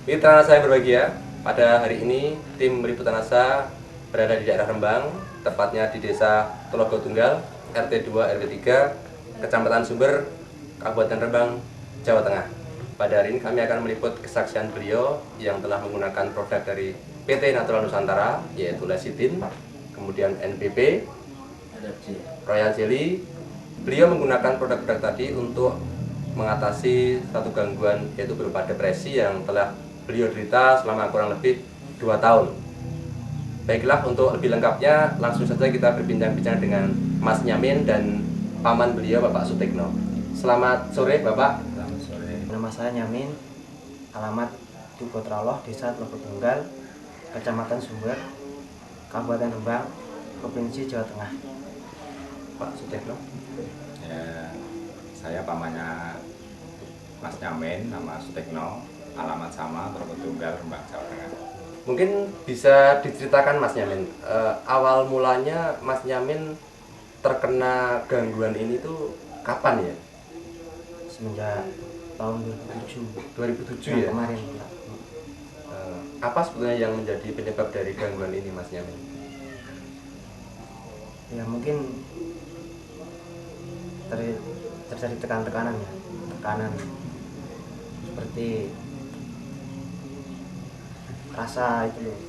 Mitra saya berbahagia, pada hari ini tim Liputan Asa berada di daerah Rembang, tepatnya di desa Telogo Tunggal, RT 2 RW 3, Kecamatan Sumber, Kabupaten Rembang, Jawa Tengah. Pada hari ini kami akan meliput kesaksian beliau yang telah menggunakan produk dari PT Natural Nusantara, yaitu Lecithin, kemudian NPP, Royal Jelly. Beliau menggunakan produk-produk tadi untuk mengatasi satu gangguan, yaitu berupa depresi yang telah beliau derita selama kurang lebih 2 tahun. Baiklah, untuk lebih lengkapnya langsung saja kita berbincang-bincang dengan Mas Nyamin dan paman beliau, Bapak Sutekno. Selamat sore, Bapak. Selamat sore. Nama saya Nyamin, alamat di Kotraloh, Desa Telogo Tunggal, Kecamatan Sumber, Kabupaten Rembang, Provinsi Jawa Tengah. Pak Sutekno. Ya, saya pamannya Mas Nyamin, nama Sutekno, alamat sama, Telogo Tunggal, Rembang, Jawa Tengah. Mungkin bisa diceritakan Mas Nyamin, awal mulanya Mas Nyamin terkena gangguan ini tuh kapan ya? Semenjak tahun 2007 2007 ya? kemarin. Apa sebetulnya yang menjadi penyebab dari gangguan ini, Mas Nyamin? Ya mungkin terjadi tekanan ya, tekanan seperti rasa itu loh,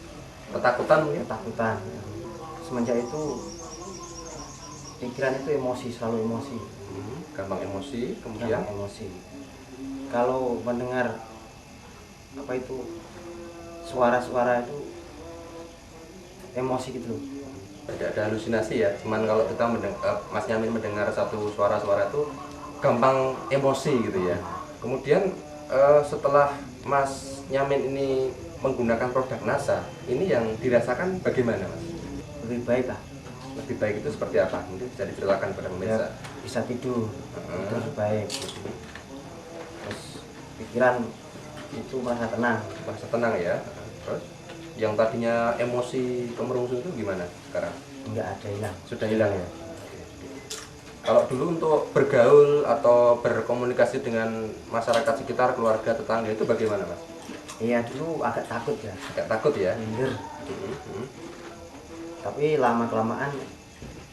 Ketakutan mungkin? ketakutan. Semenjak itu pikiran itu emosi, selalu emosi, Gampang emosi, kemudian gampang emosi. Kalau mendengar apa itu suara-suara itu emosi gitu loh. ada halusinasi ya. Cuman kalau kita Mas Nyamin mendengar satu suara-suara itu gampang emosi gitu ya. Kemudian setelah Mas Nyamin ini menggunakan produk NASA, ini yang dirasakan bagaimana, Mas? Lebih baik lah, Lebih baik itu seperti apa? Mungkin bisa diceritakan pada ya, pemirsa. bisa tidur itu lebih baik gitu. Terus pikiran itu merasa tenang. Merasa tenang ya. Terus yang tadinya emosi kemerungsung itu gimana sekarang? Enggak ada hilang. Sudah hilang ya? Kalau dulu untuk bergaul atau berkomunikasi dengan masyarakat sekitar, keluarga, tetangga itu bagaimana, Mas? Iya dulu agak takut ya, Agak takut ya? minder, tapi lama kelamaan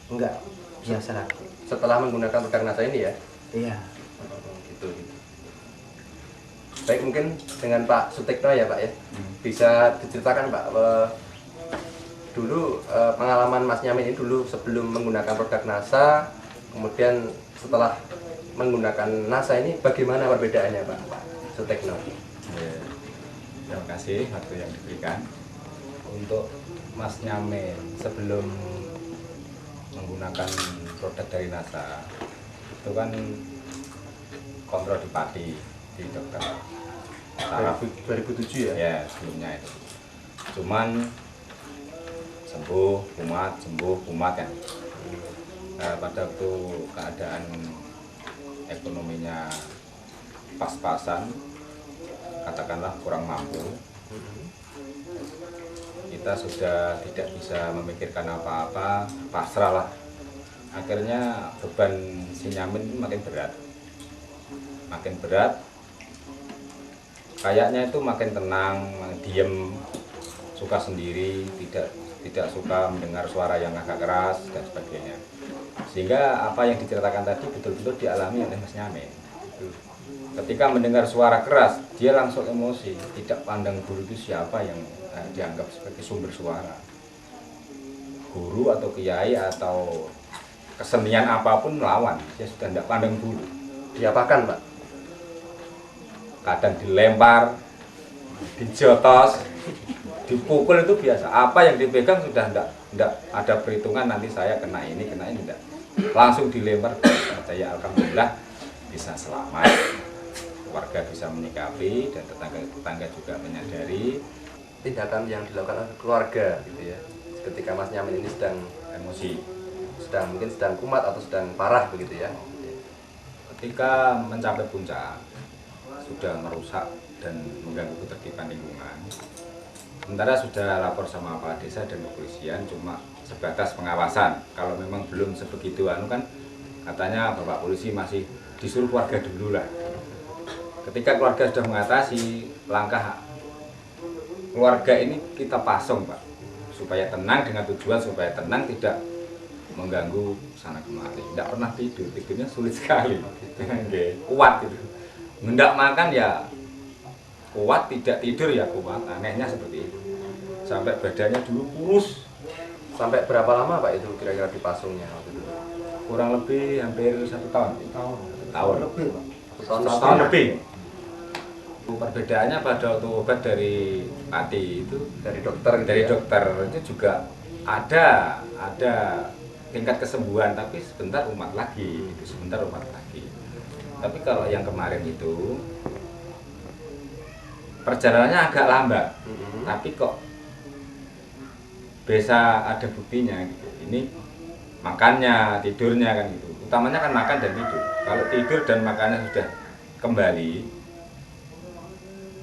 enggak, biasa lagi. Setelah menggunakan produk NASA ini ya? Iya. Gitu. Baik, mungkin dengan Pak Sutekno ya Pak ya, bisa diceritakan Pak, dulu pengalaman Mas Nyamin ini dulu sebelum menggunakan produk NASA, kemudian setelah menggunakan NASA ini bagaimana perbedaannya Pak Sutekno? Ya, terima kasih waktu yang diberikan. Untuk Mas Nyamin sebelum menggunakan produk dari NASA itu kan kontrol di Pati di dokter saraf 2007 ya? ya sebelumnya itu. Cuman sembuh kumat kan. Nah, pada waktu keadaan ekonominya pas-pasan, katakanlah kurang mampu, kita sudah tidak bisa memikirkan apa-apa, pasrah lah. Akhirnya beban si Nyamin makin berat, kayaknya itu makin tenang, diem, suka sendiri, tidak suka mendengar suara yang agak keras dan sebagainya. Sehingga apa yang diceritakan tadi betul-betul dialami oleh Mas Nyamin. Ketika mendengar suara keras, dia langsung emosi, tidak pandang dulu itu siapa yang dianggap sebagai sumber suara. Guru atau kiai atau kesenian apapun melawan, dia sudah tidak pandang dulu. Diapakan Pak? Kadang dilempar, dijotos, dipukul itu biasa. Apa yang dipegang sudah tidak ada perhitungan nanti saya kena ini tidak. Langsung dilempar. Saya alhamdulillah bisa selamat. Warga bisa menyikapi dan tetangga juga menyadari Tindakan yang dilakukan oleh keluarga gitu ya. Ketika Mas Nyamin ini sedang emosi. mungkin sedang kumat atau sedang parah begitu ya. Ketika mencapai puncak sudah merusak dan mengganggu ketertiban lingkungan. Sementara sudah lapor sama Kepala Desa dan kepolisian, cuma sebatas pengawasan. Kalau memang belum sebegitu kan katanya Bapak Polisi masih disuruh keluarga dulu lah. Ketika keluarga sudah mengatasi, langkah keluarga ini kita pasung Pak, supaya tenang, dengan tujuan supaya tenang, tidak mengganggu sana kemari. Tidak pernah tidur, tidurnya sulit sekali. Kuat gitu. Hendak makan ya kuat, tidak tidur ya kuat. Anehnya seperti itu. Sampai badannya dulu kurus. Sampai berapa lama Pak itu kira-kira dipasungnya waktu itu? Kurang lebih hampir 1 tahun. Tahun lebih, Pak. Satu tahun lebih. Perbedaannya pada waktu obat dari Pati itu, dari dokter gitu dari ya? dokter itu juga ada tingkat kesembuhan, tapi sebentar umat lagi, itu sebentar umat lagi. Tapi kalau yang kemarin itu perjalanannya agak lambat, tapi kok bisa ada buktinya gitu. Ini makannya, tidurnya kan gitu. Utamanya kan makan dan tidur. Kalau tidur dan makannya sudah kembali,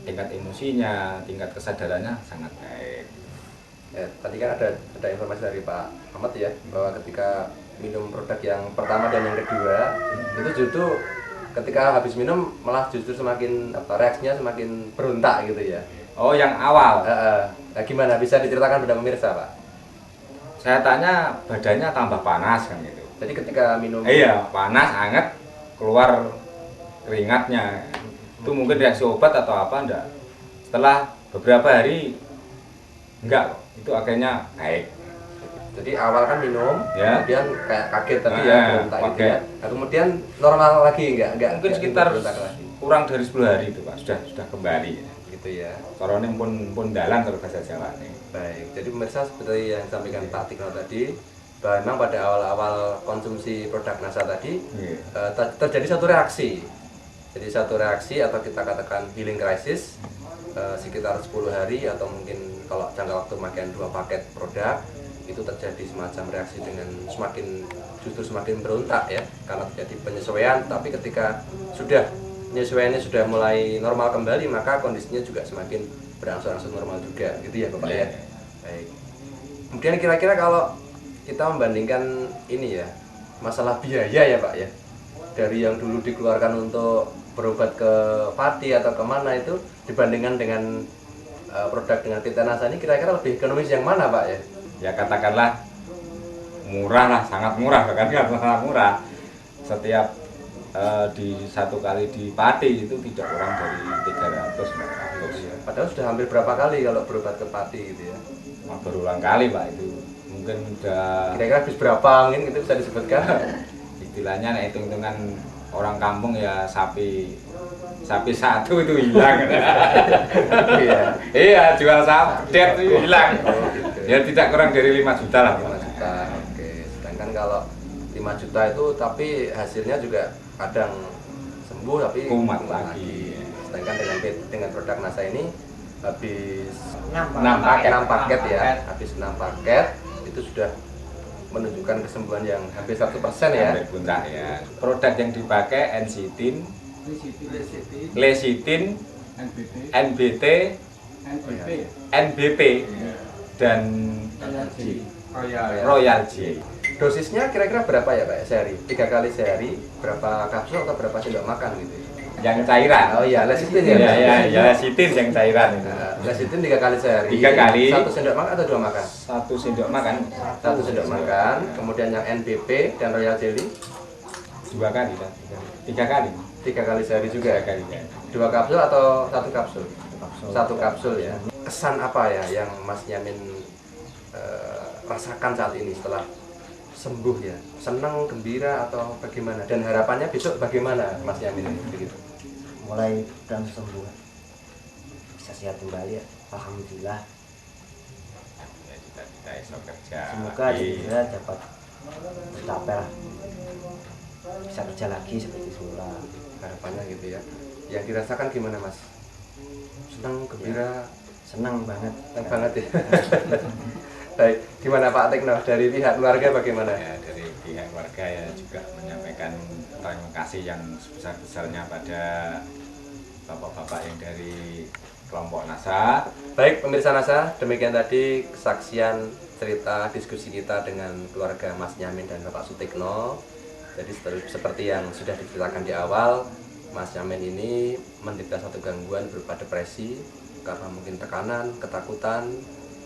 tingkat emosinya, tingkat kesadarannya sangat baik. Ya, tadi kan ada informasi dari Pak Ahmad ya, bahwa ketika minum produk yang pertama dan yang kedua itu justru ketika habis minum malah justru semakin reaksinya semakin berontak gitu ya. Oh, yang awal. Nah, gimana bisa diceritakan pada pemirsa Pak? Saya tanya badannya tambah panas kan gitu. Jadi ketika minum Iya, panas, hangat, keluar keringatnya. Itu mungkin reaksi obat atau apa enggak. Setelah beberapa hari enggak kok. Itu akhirnya baik. jadi awal kan minum, Ya. kemudian kayak kaget tadi ya, berontak gitu ya. Nah, kemudian normal lagi enggak Mungkin sekitar berontak lagi. kurang dari 10 hari itu Pak, sudah kembali. Gitu ya. Corona pun dalam kalau bahasa Jawa nih. Baik, jadi pemirsa seperti yang disampaikan Pak Tikno tadi, bahwa memang pada awal-awal konsumsi produk NASA tadi terjadi satu reaksi. Jadi satu reaksi atau kita katakan healing crisis sekitar 10 hari atau mungkin kalau jangka waktu pemakaian 2 paket produk itu terjadi semacam reaksi dengan justru semakin berontak ya, karena terjadi penyesuaian. Tapi ketika penyesuaiannya sudah mulai normal kembali, maka kondisinya juga semakin berangsur-angsur normal juga gitu ya Bapak ya. Baik. Kemudian kira-kira kalau kita membandingkan ini ya, masalah biaya ya Pak ya, dari yang dulu dikeluarkan untuk berobat ke Pati atau kemana itu dibandingkan dengan produk dengan Tirta NASA ini, kira-kira lebih ekonomis yang mana Pak ya? Ya katakanlah murah lah, sangat murah, bahkan sangat murah. Setiap di satu kali di Pati itu tidak kurang dari 300-400 ya. Padahal sudah hampir berapa kali kalau berobat ke Pati gitu ya? Berulang kali Pak itu. Mungkin udah Kira-kira habis berapa mungkin itu bisa disebutkan? istilahnya nah, hitung-hitungan orang kampung ya sapi satu itu hilang. Iya. Iya, jual sapi itu hilang. Oh, gitu. Ya tidak kurang dari 5 juta lah. 5 juta. Oke. Sedangkan kalau 5 juta itu tapi hasilnya juga kadang sembuh tapi Kumat lagi. Sedangkan dengan produk NASA ini habis 6 paket. 6 paket ya. Habis 6 paket itu sudah menunjukkan kesembuhan yang hampir 100% ya. Hampir puncak ya. Produk yang dipakai N-Sitin, Lecitin, NBT, NBP, dan Royal J. Dosisnya kira-kira berapa ya Pak sehari? 3 kali sehari, berapa kapsul atau berapa sendok makan gitu? Yang cairan. Oh iya, lecitin ya. Ya, Lecitin yang cairan. Lecitin 3 kali sehari. 3 kali. 1 sendok makan atau 2 makan? 1 sendok makan. 1 sendok makan. Kemudian yang NBP dan Royal Jelly 2 kali, 3 kali. 3 kali sehari juga. 3 kali ya. 2 kapsul atau 1 kapsul? Kapsul. 1 kapsul ya. Kesan apa ya yang Mas Yamin rasakan saat ini setelah sembuh ya? Senang, gembira atau bagaimana? Dan harapannya besok bagaimana Mas Yamin ini begitu? Mulai dan sembuh, bisa sehat kembali ya. Alhamdulillah. Ya, cita-cita esok kerja. Semoga juga dapat tercapai lah. Bisa kerja lagi seperti semula. Harapannya gitu ya. Yang dirasakan gimana Mas? Senang, gembira? Senang banget. Senang banget ya. Baik, gimana Pak Tikno dari pihak keluarga bagaimana? Ya, dari pihak keluarga ya juga menyampaikan terima kasih yang sebesar-besarnya pada bapak-bapak yang dari kelompok NASA. Baik pemirsa NASA, demikian tadi kesaksian cerita diskusi kita dengan keluarga Mas Yamin dan Bapak Sutikno. Jadi seperti yang sudah diceritakan di awal, Mas Yamin ini menderita satu gangguan berupa depresi, karena mungkin tekanan, ketakutan,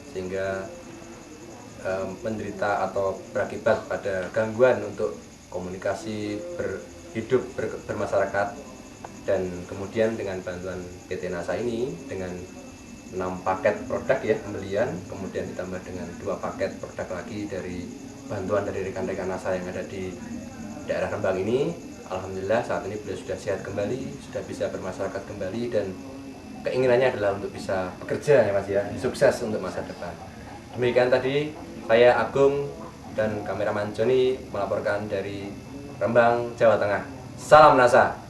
sehingga menderita atau berakibat pada gangguan untuk komunikasi, berhidup, bermasyarakat. Dan kemudian dengan bantuan PT NASA ini, dengan 6 paket produk ya pembelian, kemudian ditambah dengan 2 paket produk lagi dari bantuan dari rekan-rekan NASA yang ada di daerah Rembang ini, alhamdulillah saat ini beliau sudah sehat kembali, sudah bisa bermasyarakat kembali, dan keinginannya adalah untuk bisa bekerja ya Mas ya, sukses untuk masa depan. Demikian tadi saya Agung dan kameraman Joni melaporkan dari Rembang, Jawa Tengah. Salam NASA.